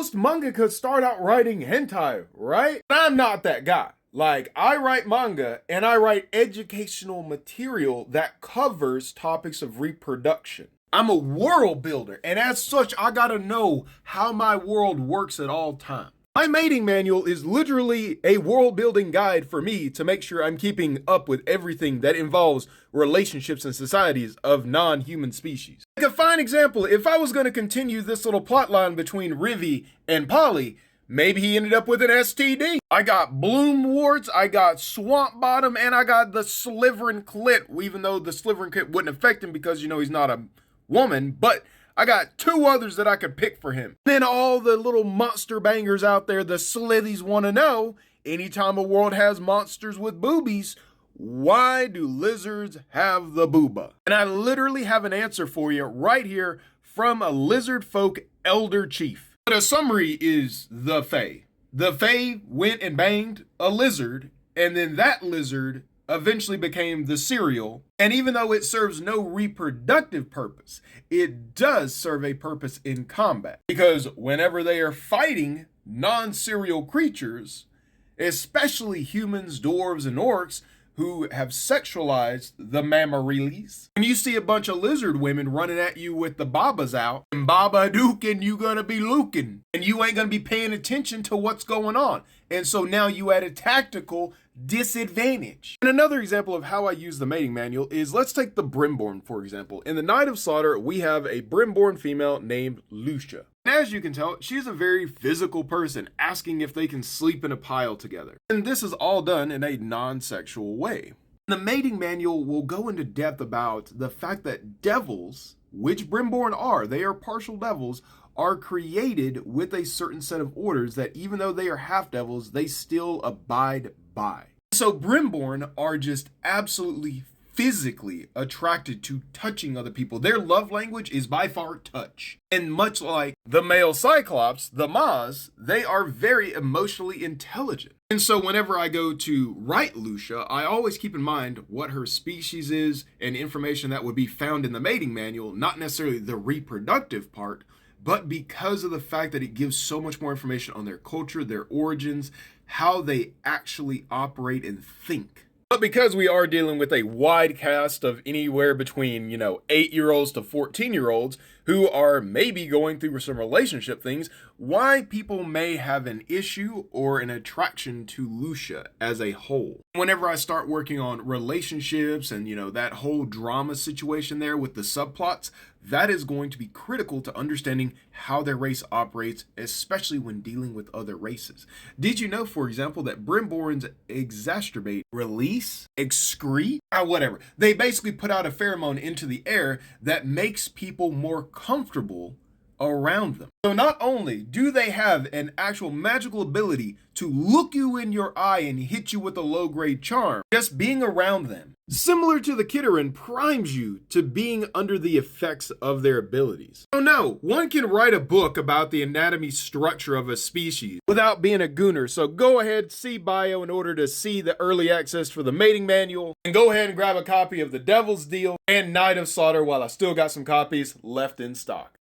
Most mangakas start out writing hentai, right? I'm not that guy. Like, I write manga and I write educational material that covers topics of reproduction. I'm a world builder, and as such, I gotta know how my world works at all times. My mating manual is literally a world building guide for me to make sure I'm keeping up with everything that involves relationships and societies of non-human species. Like a fine example, if I was going to continue this little plot line between Rivi and Polly, maybe he ended up with an STD. I got bloom warts, I got swamp bottom, and I got the sliverin' clit, even though the sliverin' clit wouldn't affect him because, he's not a woman, but I got 2 others that I could pick for him. Then all the little monster bangers out there, the slithies want to know, anytime a world has monsters with boobies, why do lizards have the booba? And I literally have an answer for you right here from a lizard folk elder chief. But a summary is the Fae. The Fae went and banged a lizard, and then that lizard eventually became the cereal. And even though it serves no reproductive purpose, it does serve a purpose in combat. Because whenever they are fighting non-cereal creatures, especially humans, dwarves, and orcs, who have sexualized the mammariles. When you see a bunch of lizard women running at you with the babas out, and baba dookin', you gonna be lookin', and you ain't gonna be paying attention to what's going on. And so now you at a tactical disadvantage. And another example of how I use the mating manual is, let's take the Brimborn, for example. In the Night of Slaughter, we have a Brimborn female named Lucia. And as you can tell, she's a very physical person, asking if they can sleep in a pile together. And this is all done in a non-sexual way. The mating manual will go into depth about the fact that devils, which Brimborn are, they are partial devils, are created with a certain set of orders that even though they are half devils, they still abide by. So Brimborn are just absolutely physically attracted to touching other people. Their love language is by far touch. And much like the male Cyclops, the Maz, they are very emotionally intelligent. And so whenever I go to write Lucia, I always keep in mind what her species is and information that would be found in the mating manual, not necessarily the reproductive part, but because of the fact that it gives so much more information on their culture, their origins, how they actually operate and think. But because we are dealing with a wide cast of anywhere between, 8-year-olds to 14-year-olds who are maybe going through some relationship things, why people may have an issue or an attraction to Lucia as a whole. Whenever I start working on relationships and, that whole drama situation there with the subplots, that is going to be critical to understanding how their race operates, especially when dealing with other races. Did you know, for example, that Brimborns exacerbate, release, excrete, whatever. They basically put out a pheromone into the air that makes people more comfortable around them. So not only do they have an actual magical ability to look you in your eye and hit you with a low-grade charm, just being around them, similar to the Kitterin, primes you to being under the effects of their abilities. So no, one can write a book about the anatomy structure of a species without being a gooner. So go ahead, see bio in order to see the early access for the mating manual, and go ahead and grab a copy of The Devil's Deal and Night of Slaughter while I still got some copies left in stock.